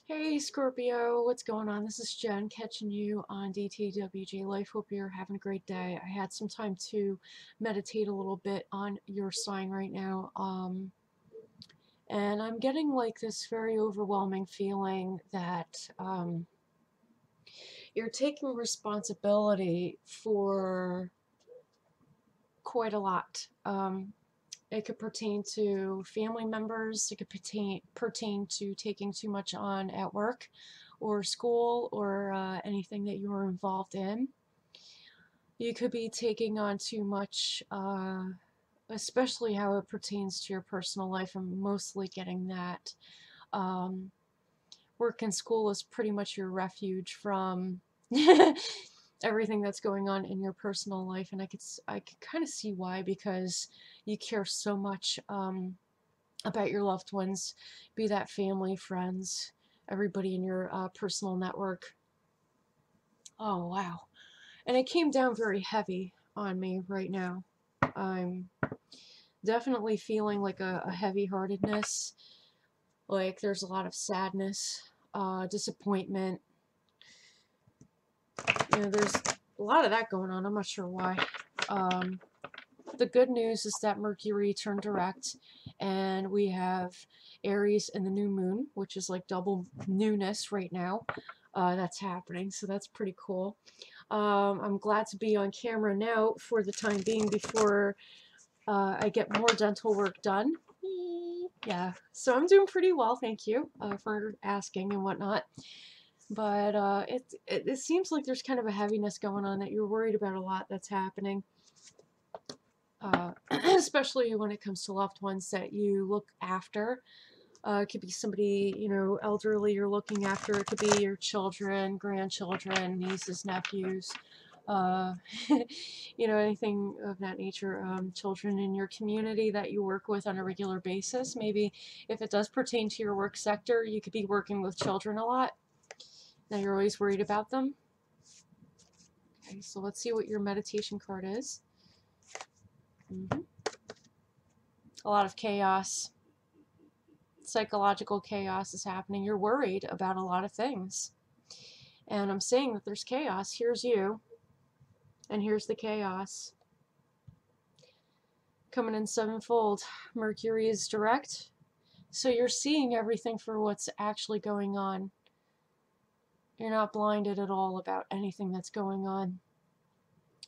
Hey Scorpio, what's going on? This is Jen catching you on DTWJ Life. Hope you're having a great day. I had some time to meditate a little bit on your sign right now. And I'm getting like this very overwhelming feeling that you're taking responsibility for quite a lot. It could pertain to family members, it could pertain to taking too much on at work or school or anything that you are involved in. You could be taking on too much, especially how it pertains to your personal life. I'm mostly getting that. Work and school is pretty much your refuge from everything that's going on in your personal life, and I could kind of see why, because you care so much about your loved ones, be that family, friends, everybody in your personal network. Oh wow, and it came down very heavy on me right now. I'm definitely feeling like a heavy-heartedness, like there's a lot of sadness, disappointment. You know, there's a lot of that going on. I'm not sure why. The good news is that Mercury turned direct, and we have Aries and the new moon, which is like double newness right now. That's happening, so that's pretty cool. I'm glad to be on camera now for the time being before I get more dental work done. Yeah, so I'm doing pretty well, thank you for asking and whatnot. But it seems like there's kind of a heaviness going on, that you're worried about a lot that's happening. Especially when it comes to loved ones that you look after. It could be somebody, you know, elderly you're looking after. It could be your children, grandchildren, nieces, nephews, you know, anything of that nature. Children in your community that you work with on a regular basis. Maybe if it does pertain to your work sector, you could be working with children a lot. Now you're always worried about them. Okay, so let's see what your meditation card is. A lot of chaos. Psychological chaos is happening. You're worried about a lot of things. And I'm saying that there's chaos. Here's you. And here's the chaos. Coming in sevenfold. Mercury is direct. So you're seeing everything for what's actually going on. You're not blinded at all about anything that's going on.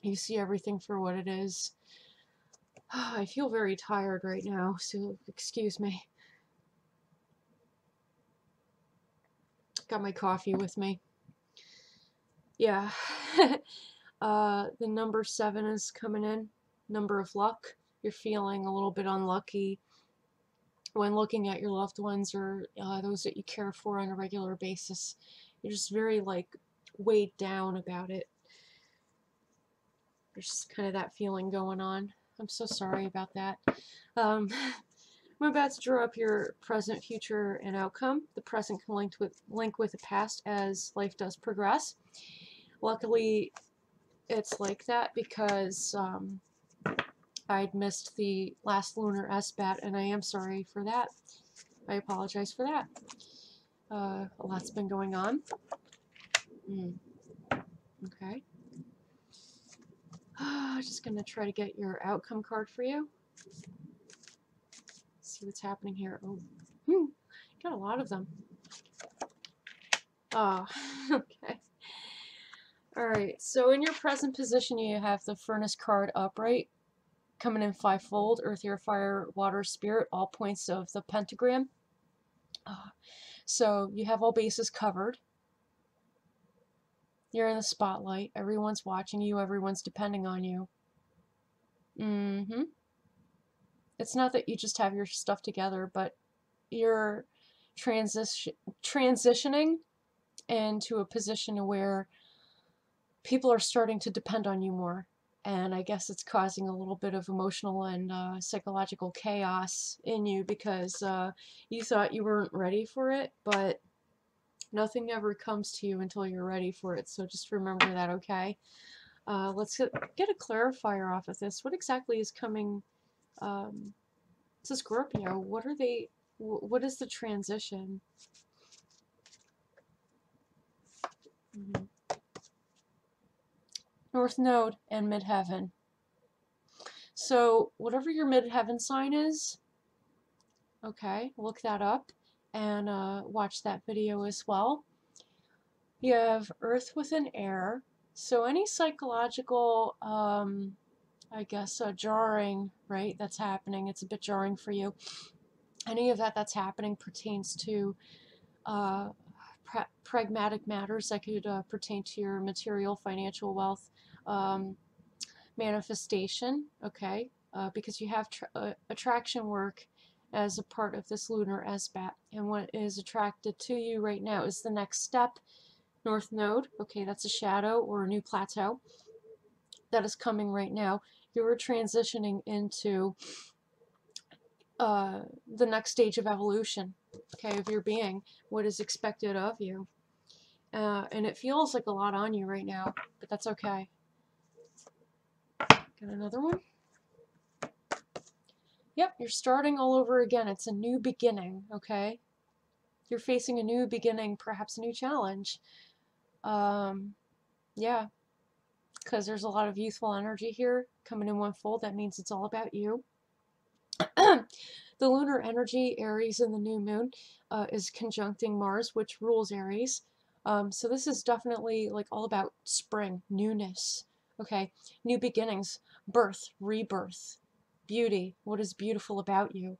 You see everything for what it is. I feel very tired right now, so excuse me. Got my coffee with me. Yeah. The number 7 is coming in. Number of luck. You're feeling a little bit unlucky when looking at your loved ones or those that you care for on a regular basis. You're just very, like, weighed down about it. There's just kind of that feeling going on. I'm so sorry about that. I'm about to draw up your present, future, and outcome. The present can link with the past as life does progress. Luckily, it's like that because I'd missed the last lunar SBAT, and I am sorry for that. I apologize for that. A lot's been going on. Okay. Just going to try to get your outcome card for you. See what's happening here. Oh, got a lot of them. Oh, okay. Alright, so in your present position, you have the Furnace card upright, coming in 5-fold, Earth, Air, Fire, Water, Spirit, all points of the pentagram. So you have all bases covered. You're in the spotlight. Everyone's watching you. Everyone's depending on you. It's not that you just have your stuff together, but you're transitioning into a position where people are starting to depend on you more. And I guess it's causing a little bit of emotional and psychological chaos in you because you thought you weren't ready for it, but nothing ever comes to you until you're ready for it. So just remember that, okay? Let's get a clarifier off of this. What exactly is coming to Scorpio? What are they? What is the transition? North Node and Midheaven. So whatever your Midheaven sign is, okay, look that up and watch that video as well. You have Earth with an air. So any psychological, I guess, jarring, right, that's happening, it's a bit jarring for you. Any of that that's happening pertains to pragmatic matters that could pertain to your material, financial wealth, manifestation, okay, because you have attraction work as a part of this lunar SBAT, and what is attracted to you right now is the next step, North Node, okay, that's a shadow or a new plateau that is coming right now. You're transitioning into the next stage of evolution, okay, of your being, what is expected of you. And it feels like a lot on you right now, but that's okay. Got another one? Yep, you're starting all over again. It's a new beginning, okay? You're facing a new beginning, perhaps a new challenge. Yeah, because there's a lot of youthful energy here coming in one fold. That means it's all about you. The lunar energy, Aries in the new moon, is conjuncting Mars, which rules Aries. So this is definitely like all about spring, newness, okay? New beginnings, birth, rebirth, beauty, what is beautiful about you.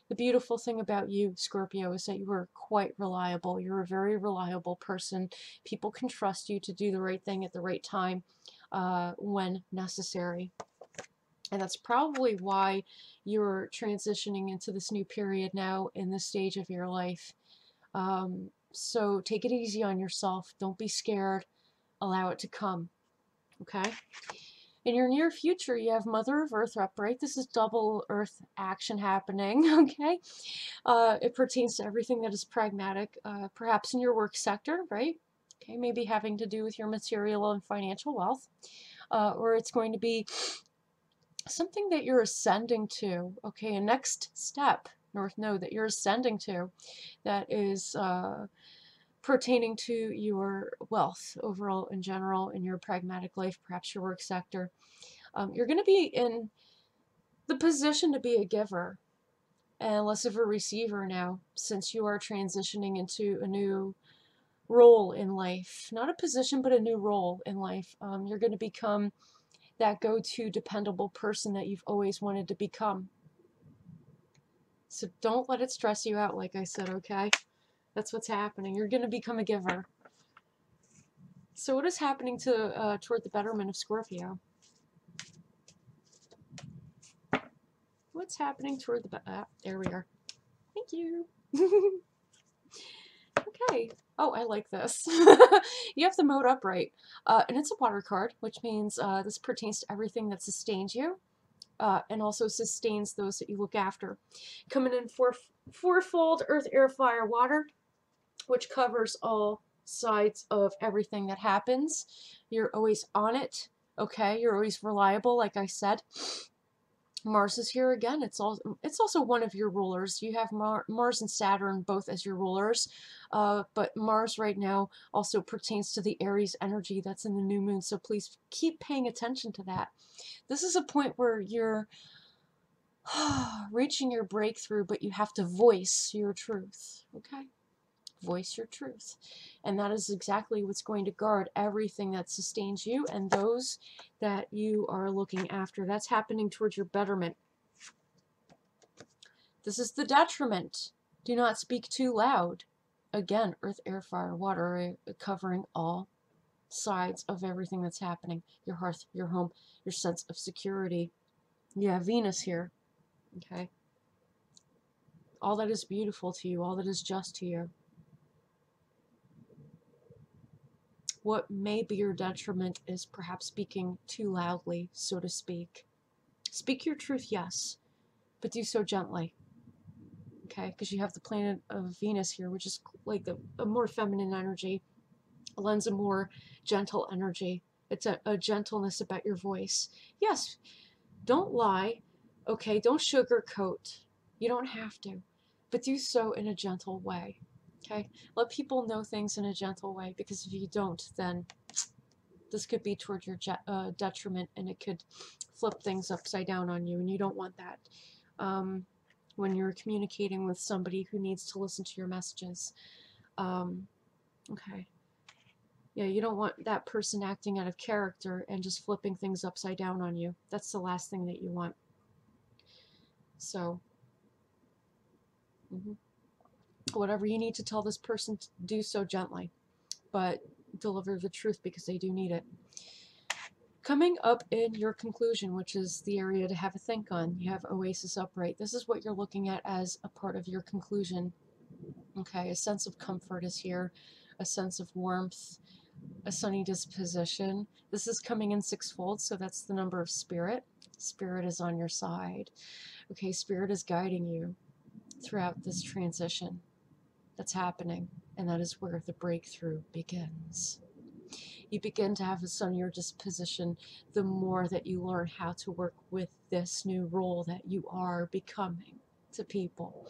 The beautiful thing about you, Scorpio, is that you are quite reliable. You're a very reliable person. People can trust you to do the right thing at the right time when necessary. And that's probably why you're transitioning into this new period now in this stage of your life. So take it easy on yourself. Don't be scared. Allow it to come. Okay? In your near future, you have Mother of Earth upright. This is double Earth action happening, okay? It pertains to everything that is pragmatic, perhaps in your work sector, right? Okay, maybe having to do with your material and financial wealth. Or it's going to be something that you're ascending to, okay? A next step, North Node, that you're ascending to that is pertaining to your wealth overall in general in your pragmatic life, perhaps your work sector. You're going to be in the position to be a giver and less of a receiver now, since you are transitioning into a new role in life. Not a position, but a new role in life. You're going to become that go-to dependable person that you've always wanted to become. So don't let it stress you out, like I said, okay? That's what's happening. You're going to become a giver. So what is happening to toward the betterment of Scorpio? What's happening toward the there we are. Thank you. Okay. Oh, I like this. You have the mode upright. And it's a water card, which means this pertains to everything that sustains you and also sustains those that you look after. Coming in fourfold earth, air, fire, water, which covers all sides of everything that happens. You're always on it, okay? You're always reliable, like I said. Mars is here again. It's also one of your rulers. You have Mars and Saturn both as your rulers, but Mars right now also pertains to the Aries energy that's in the new moon, so please keep paying attention to that. This is a point where you're reaching your breakthrough, but you have to voice your truth, okay? Voice your truth. And that is exactly what's going to guard everything that sustains you and those that you are looking after. That's happening towards your betterment. This is the detriment. Do not speak too loud. Again, earth, air, fire, water, covering all sides of everything that's happening. Your hearth, your home, your sense of security. Yeah, Venus here. Okay. All that is beautiful to you, all that is just to you. what may be your detriment is perhaps speaking too loudly, so to speak. Speak your truth, yes, but do so gently. Okay, because you have the planet of Venus here, which is like a more feminine energy, lends a more gentle energy. It's a gentleness about your voice. Yes, don't lie. Okay, don't sugarcoat. You don't have to, but do so in a gentle way. Okay, let people know things in a gentle way, because if you don't, then this could be toward your detriment, and it could flip things upside down on you, and you don't want that when you're communicating with somebody who needs to listen to your messages. Okay. Yeah, you don't want that person acting out of character and just flipping things upside down on you. That's the last thing that you want. So, whatever you need to tell this person, do so gently, but deliver the truth, because they do need it. Coming up in your conclusion, which is the area to have a think on, you have Oasis upright. This is what you're looking at as a part of your conclusion. Okay, a sense of comfort is here, a sense of warmth, a sunny disposition. This is coming in sixfold, so that's the number of spirit. Spirit is on your side. Okay, spirit is guiding you throughout this transition that's happening, and that is where the breakthrough begins. You begin to have a sunnier disposition the more that you learn how to work with this new role that you are becoming to people.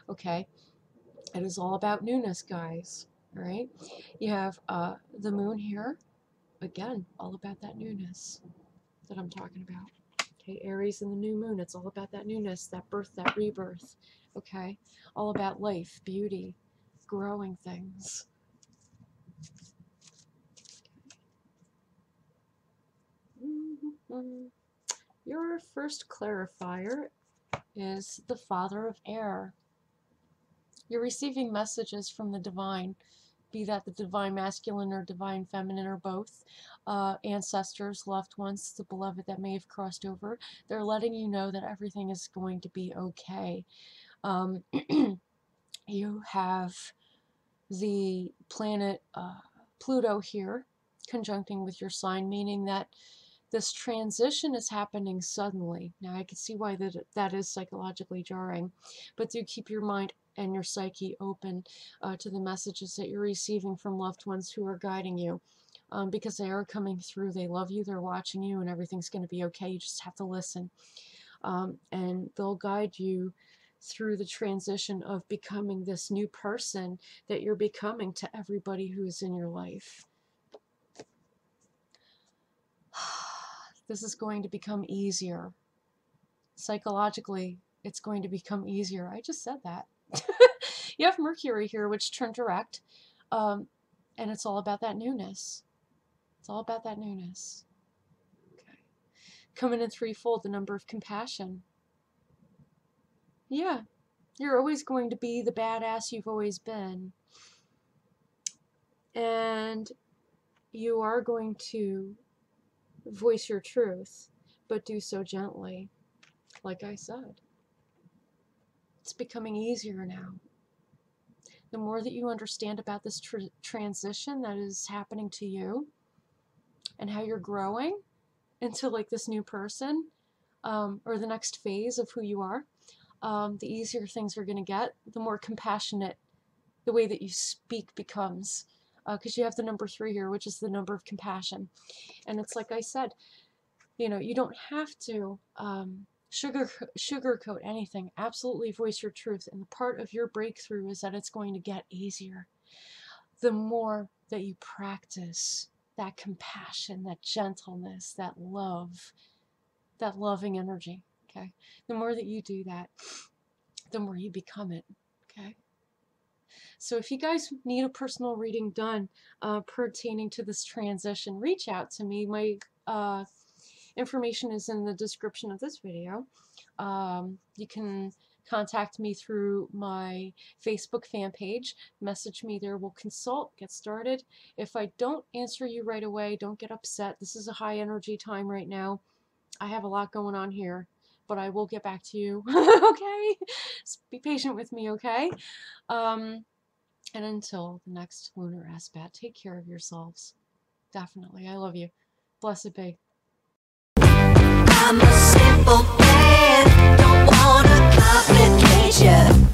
Okay, it is all about newness, guys. All right, you have the moon here. Again, all about that newness that I'm talking about. Okay, Aries and the new moon, it's all about that newness, that birth, that rebirth. Okay, all about life, beauty, growing things. Your first clarifier is the Father of Air. You're receiving messages from the divine, be that the divine masculine or divine feminine or both, ancestors, loved ones, the beloved that may have crossed over. They're letting you know that everything is going to be okay. You have the planet Pluto here conjuncting with your sign, meaning that this transition is happening suddenly. Now, I can see why that is psychologically jarring, but do keep your mind and your psyche open to the messages that you're receiving from loved ones who are guiding you, because they are coming through. They love you, they're watching you, and everything's going to be okay. You just have to listen. And they'll guide you through the transition of becoming this new person that you're becoming to everybody who is in your life. This is going to become easier. Psychologically, it's going to become easier. I just said that. You have Mercury here, which turned direct, and it's all about that newness. It's all about that newness. Okay. Coming in threefold, the number of compassion. Yeah, you're always going to be the badass you've always been. And you are going to voice your truth, but do so gently. Like I said, it's becoming easier now. The more that you understand about this transition that is happening to you and how you're growing into like this new person, or the next phase of who you are, the easier things are going to get, the more compassionate the way that you speak becomes, because you have the number 3 here, which is the number of compassion. And it's like I said, you know, you don't have to sugarcoat anything. Absolutely voice your truth. And the part of your breakthrough is that it's going to get easier. The more that you practice that compassion, that gentleness, that love, that loving energy, okay? The more that you do that, the more you become it, okay? So if you guys need a personal reading done pertaining to this transition, reach out to me. My information is in the description of this video. You can contact me through my Facebook fan page. Message me there. We'll consult, get started. If I don't answer you right away, don't get upset. This is a high energy time right now. I have a lot going on here, but I will get back to you. Okay? Just be patient with me, okay? And until the next lunar aspect, take care of yourselves. definitely. I love you. Blessed be. I'm a simple man, don't wanna complicate you.